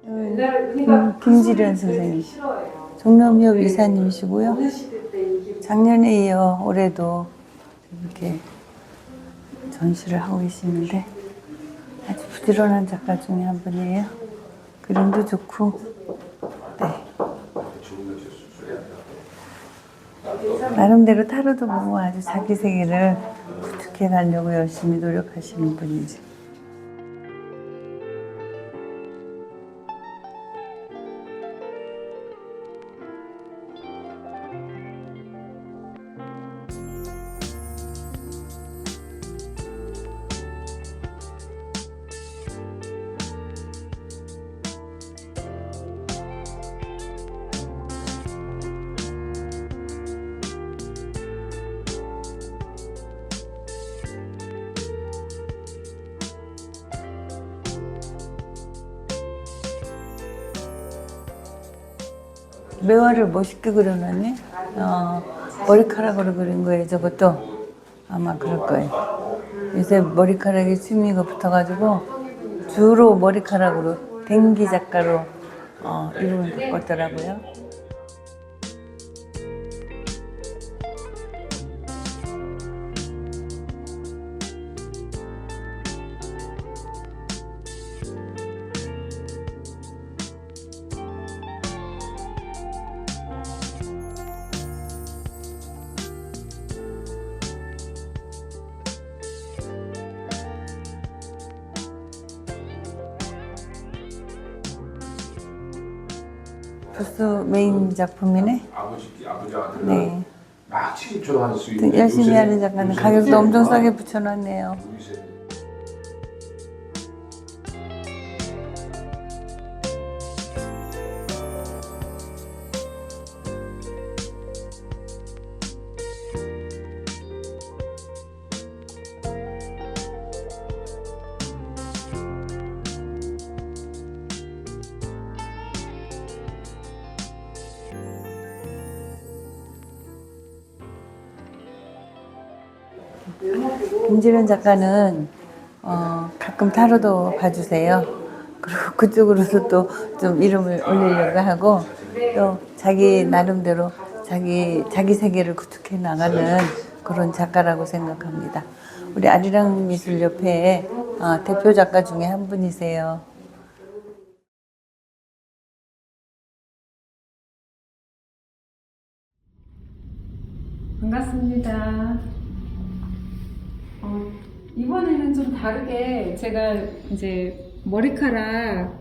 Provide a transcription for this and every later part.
김지련 선생님, 종로미업 이사님이시고요. 작년에 이어 올해도 이렇게 전시를 하고 계시는데 아주 부지런한 작가 중에 한 분이에요. 그림도 좋고, 네. 나름대로 타로도 보고 아주 자기 세계를 구축해 가려고 열심히 노력하시는 분이지. 매화를 멋있게 그려놨네. 머리카락으로 그린 거예요. 저것도 아마 그럴 거예요. 요새 머리카락에 취미가 붙어가지고 주로 머리카락으로 댕기 작가로 이름을 바꿨더라고요. 벌써 메인 작품이네. 아버지한테는 네. 막 70초도 할 수 있는 열심히 하는 작가는 가격도 엄청 싸게 붙여놨네요. 김지련 작가는 가끔 타로도 봐주세요. 그리고 그쪽으로도 또 좀 이름을 올리려고 하고 또 자기 나름대로 자기 세계를 구축해 나가는 그런 작가라고 생각합니다. 우리 아리랑 미술협회의 대표 작가 중에 한 분이세요. 반갑습니다. 이번에는 좀 다르게 제가 이제 머리카락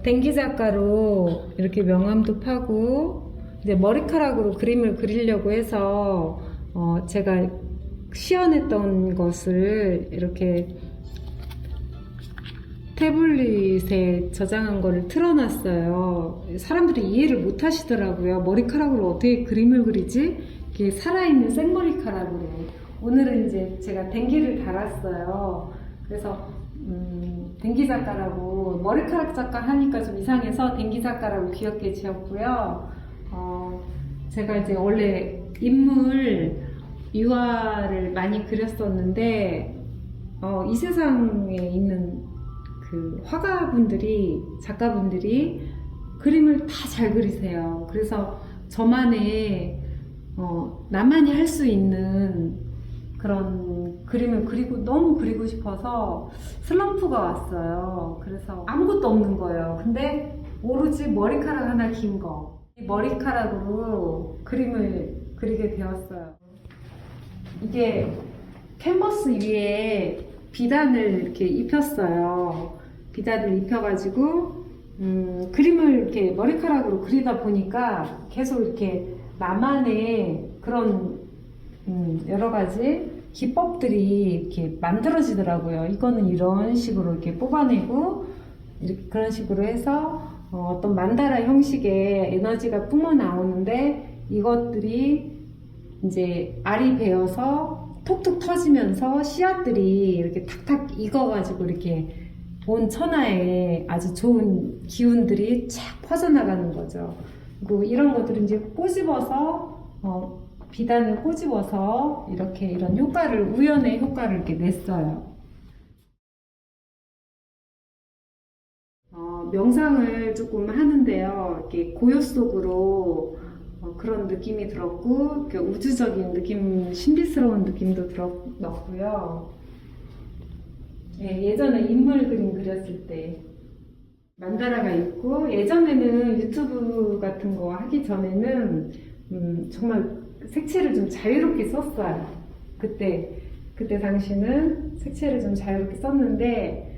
댕기 작가로 이렇게 명암도 파고 이제 머리카락으로 그림을 그리려고 해서 제가 시연했던 것을 이렇게 태블릿에 저장한 거를 틀어놨어요. 사람들이 이해를 못 하시더라고요. 머리카락으로 어떻게 그림을 그리지? 이게 살아있는 생머리카락으로. 오늘은 이제 제가 댕기를 달았어요. 그래서 댕기 작가라고, 머리카락 작가 하니까 좀 이상해서 댕기 작가라고 귀엽게 지었고요. 제가 이제 원래 인물 유화를 많이 그렸었는데 이 세상에 있는 그 화가분들이, 작가분들이 그림을 다 잘 그리세요. 그래서 저만의 나만이 할 수 있는 그런 그림을 너무 그리고 싶어서 슬럼프가 왔어요. 그래서 아무것도 없는 거예요. 근데 오로지 머리카락 하나 긴 거, 이 머리카락으로 그림을 그리게 되었어요. 이게 캔버스 위에 비단을 이렇게 입혔어요. 비단을 입혀가지고 그림을 이렇게 머리카락으로 그리다 보니까 계속 이렇게 나만의 그런 여러 가지 기법들이 이렇게 만들어지더라고요. 이거는 이런 식으로 이렇게 뽑아내고 이렇게 그런 식으로 해서 어떤 만다라 형식의 에너지가 뿜어 나오는데 이것들이 이제 알이 베어서 톡톡 터지면서 씨앗들이 이렇게 탁탁 익어가지고 이렇게 온 천하에 아주 좋은 기운들이 쫙 퍼져나가는 거죠. 그리고 이런 것들을 이제 꼬집어서 비단을 꼬집어서 이렇게 이런 효과를, 우연의 효과를 이렇게 냈어요. 명상을 조금 하는데요. 이렇게 고요 속으로 그런 느낌이 들었고, 우주적인 느낌, 신비스러운 느낌도 들었고요. 네, 예전에 인물 그림 그렸을 때 만다라가 있고, 예전에는 유튜브 같은 거 하기 전에는 정말 색채를 좀 자유롭게 썼어요. 그때 당시는 색채를 좀 자유롭게 썼는데,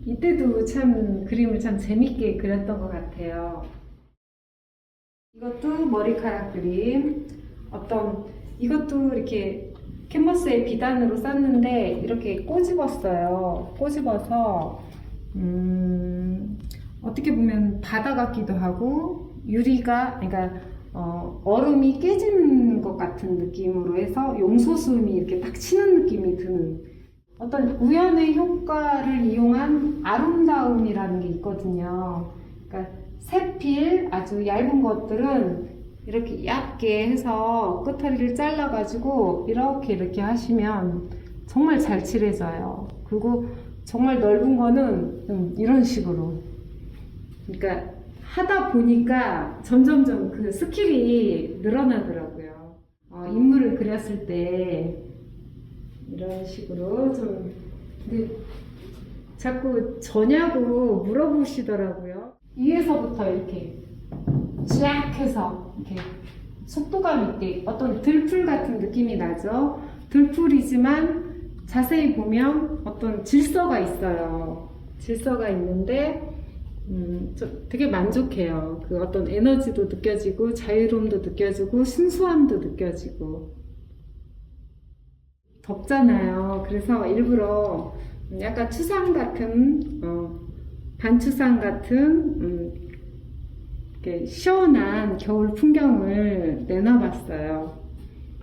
이때도 참 그림을 참 재밌게 그렸던 것 같아요. 이것도 머리카락 그림. 이것도 이렇게 캔버스에 비단으로 쌌는데 이렇게 꼬집었어요. 꼬집어서 어떻게 보면 바다 같기도 하고 그러니까 얼음이 깨지는 것 같은 느낌으로 해서 용소수음이 이렇게 딱 치는 느낌이 드는 어떤 우연의 효과를 이용한 아름다움이라는 게 있거든요. 그러니까 세필 아주 얇은 것들은 이렇게 얇게 해서 끝머리를 잘라가지고 이렇게 하시면 정말 잘 칠해져요. 그리고 정말 넓은 거는 이런 식으로. 그러니까 하다 보니까 점점점 그 스킬이 늘어나더라고요. 인물을 그렸을 때 이런 식으로 좀 근데 자꾸 저냐고 물어보시더라고요. 위에서부터 이렇게 쫙 해서 이렇게 속도감 있게 어떤 들풀 같은 느낌이 나죠. 들풀이지만 자세히 보면 어떤 질서가 있어요. 질서가 있는데 되게 만족해요. 그 어떤 에너지도 느껴지고 자유로움도 느껴지고 순수함도 느껴지고. 덥잖아요. 그래서 일부러 약간 추상 같은 반추상 같은 이렇게 시원한 겨울 풍경을 내놔봤어요.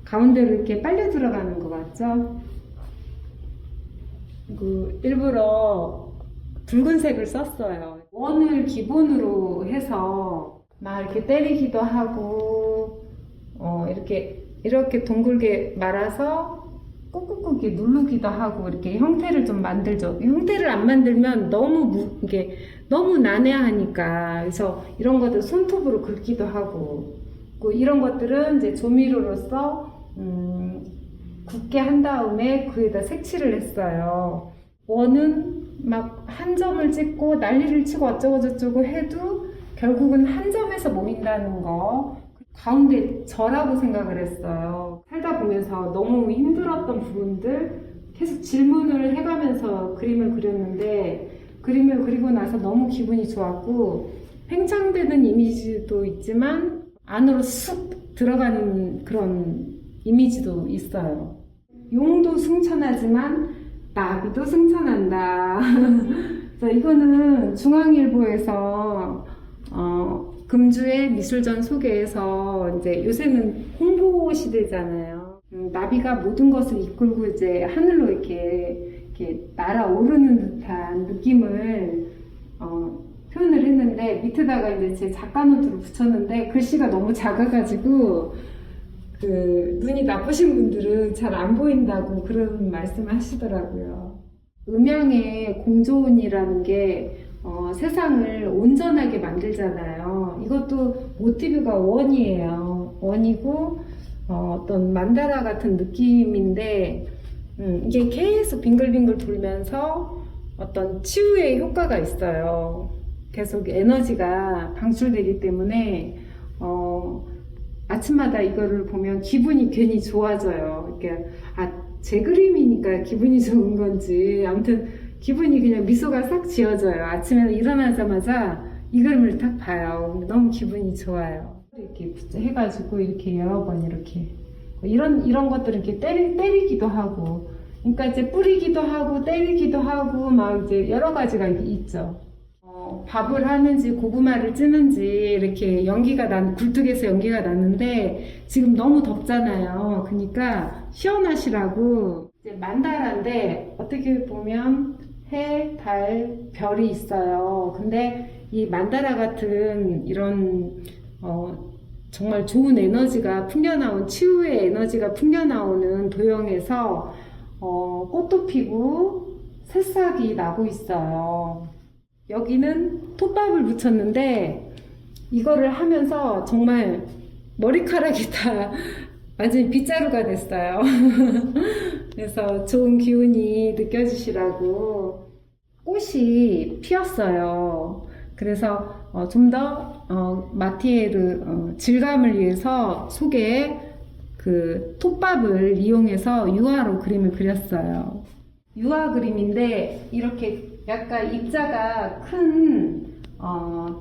가운데로 이렇게 빨려 들어가는 것 같죠? 그리고 일부러 붉은색을 썼어요. 원을 기본으로 해서 막 이렇게 때리기도 하고 이렇게 둥글게 말아서 꾹꾹꾹 누르기도 하고 이렇게 형태를 좀 만들죠. 형태를 안 만들면 이게 너무 난해하니까 그래서 이런 것들 손톱으로 긁기도 하고 이런 것들은 이제 조미료로서 굳게 한 다음에 그에다 색칠을 했어요. 원은 막 한 점을 찍고 난리를 치고 어쩌고 저쩌고 해도 결국은 한 점에서 모인다는 거. 가운데 저라고 생각을 했어요. 살다 보면서 너무 힘들었던 부분들 계속 질문을 해가면서 그림을 그렸는데 그림을 그리고 나서 너무 기분이 좋았고 팽창되는 이미지도 있지만 안으로 쑥 들어가는 그런 이미지도 있어요. 용도 승천하지만 나비도 승천한다. 그래서 이거는 중앙일보에서 금주의 미술전 소개에서 이제 요새는 홍보 시대잖아요. 나비가 모든 것을 이끌고 이제 하늘로 이렇게 날아오르는 듯한 느낌을 표현을 했는데 밑에다가 이제 제 작가 노트를 붙였는데 글씨가 너무 작아가지고 눈이 나쁘신 분들은 잘 안 보인다고 그런 말씀을 하시더라고요. 음양의 공조원이라는 게 세상을 온전하게 만들잖아요. 이것도 모티브가 원이에요. 원이고 어떤 만다라 같은 느낌인데 이게 계속 빙글빙글 돌면서 어떤 치유의 효과가 있어요. 계속 에너지가 방출되기 때문에 아침마다 이거를 보면 기분이 괜히 좋아져요. 그러니까 제 그림이니까 기분이 좋은 건지 아무튼 기분이 그냥 미소가 싹 지어져요. 아침에 일어나자마자 이 그림을 딱 봐요. 너무 기분이 좋아요. 이렇게 해가지고 이렇게 여러 번 이렇게 이런 것들을 이렇게 때리기도 하고, 그러니까 이제 뿌리기도 하고 때리기도 하고 막 이제 여러 가지가 있죠. 밥을 하는지 고구마를 찌는지 이렇게 굴뚝에서 연기가 나는데 지금 너무 덥잖아요. 그러니까 시원하시라고 이제 만다라인데 어떻게 보면 해, 달, 별이 있어요. 근데 이 만다라 같은 이런 정말 좋은 에너지가 풍겨나온 치유의 에너지가 풍겨나오는 도형에서 꽃도 피고 새싹이 나고 있어요. 여기는 톱밥을 붙였는데 이거를 하면서 정말 머리카락이 다 완전히 빗자루가 됐어요. 그래서 좋은 기운이 느껴지시라고 꽃이 피었어요. 그래서 좀 더 마티에르 질감을 위해서 속에 그 톱밥을 이용해서 유화로 그림을 그렸어요. 유화 그림인데 이렇게 약간 입자가 큰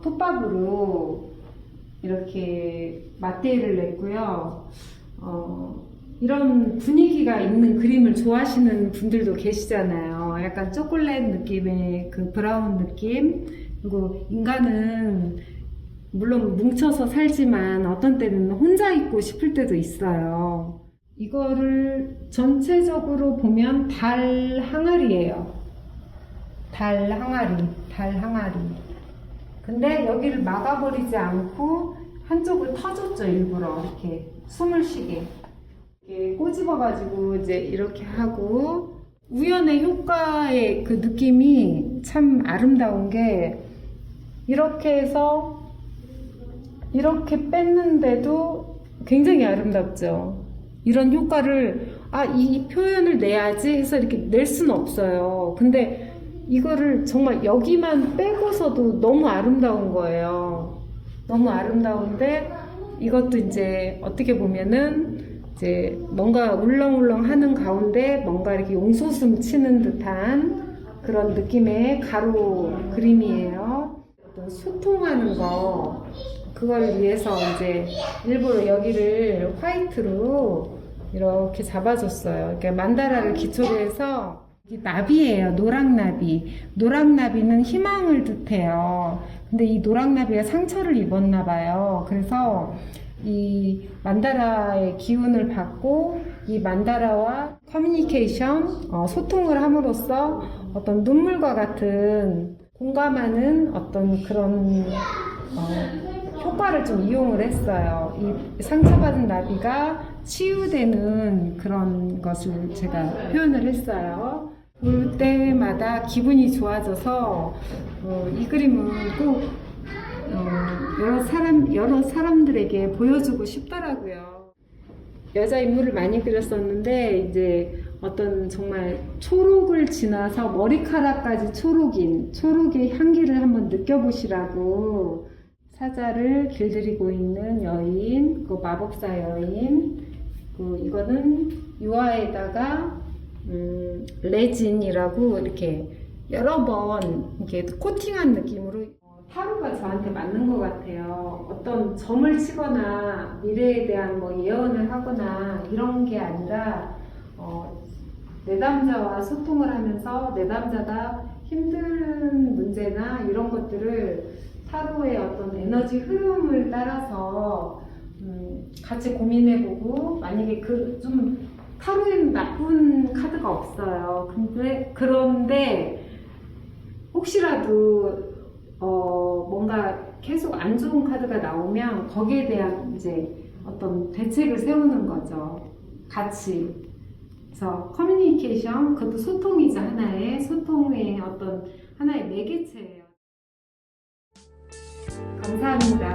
톱밥으로 이렇게 마테를 냈고요. 이런 분위기가 있는 그림을 좋아하시는 분들도 계시잖아요. 약간 초콜릿 느낌의 그 브라운 느낌. 그리고 인간은 물론 뭉쳐서 살지만 어떤 때는 혼자 있고 싶을 때도 있어요. 이거를 전체적으로 보면 달 항아리예요. 달 항아리. 근데 여기를 막아버리지 않고 한쪽을 터줬죠, 일부러. 이렇게 숨을 쉬게. 이렇게 꼬집어가지고 이제 이렇게 하고, 우연의 효과의 그 느낌이 참 아름다운 게, 이렇게 해서 이렇게 뺐는데도 굉장히 아름답죠. 이런 효과를, 이 표현을 내야지 해서 이렇게 낼 수는 없어요. 근데 이거를 정말 여기만 빼고서도 너무 아름다운 거예요. 너무 아름다운데 이것도 이제 어떻게 보면은 이제 뭔가 울렁울렁 하는 가운데 뭔가 이렇게 용솟음 치는 듯한 그런 느낌의 가로 그림이에요. 또 소통하는 거, 그걸 위해서 이제 일부러 여기를 화이트로 이렇게 잡아줬어요. 그러니까 만다라를 기초로 해서 이 나비예요. 노랑나비. 노랑나비는 희망을 뜻해요. 근데 이 노랑나비가 상처를 입었나 봐요. 그래서 이 만다라의 기운을 받고 이 만다라와 커뮤니케이션, 소통을 함으로써 어떤 눈물과 같은 공감하는 어떤 그런 효과를 좀 이용을 했어요. 이 상처받은 나비가 치유되는 그런 것을 제가 표현을 했어요. 볼 때마다 기분이 좋아져서 이 그림은 꼭 여러 사람들에게 보여주고 싶더라고요. 여자 인물을 많이 그렸었는데 이제 어떤 정말 초록을 지나서 머리카락까지 초록의 향기를 한번 느껴보시라고 사자를 길들이고 있는 여인, 그 마법사 여인, 이거는 유화에다가 레진이라고 이렇게 여러 번 이렇게 코팅한 느낌으로 타로가 저한테 맞는 것 같아요. 어떤 점을 치거나 미래에 대한 뭐 예언을 하거나 이런 게 아니라 내담자와 소통을 하면서 내담자가 힘든 문제나 이런 것들을 타로의 어떤 에너지 흐름을 따라서 같이 고민해보고, 만약에 좀 타로에는 나쁜 카드가 없어요. 그런데 혹시라도 뭔가 계속 안 좋은 카드가 나오면 거기에 대한 이제 어떤 대책을 세우는 거죠. 같이. 그래서 커뮤니케이션, 그것도 소통이자 소통의 어떤 하나의 매개체예요. 감사합니다.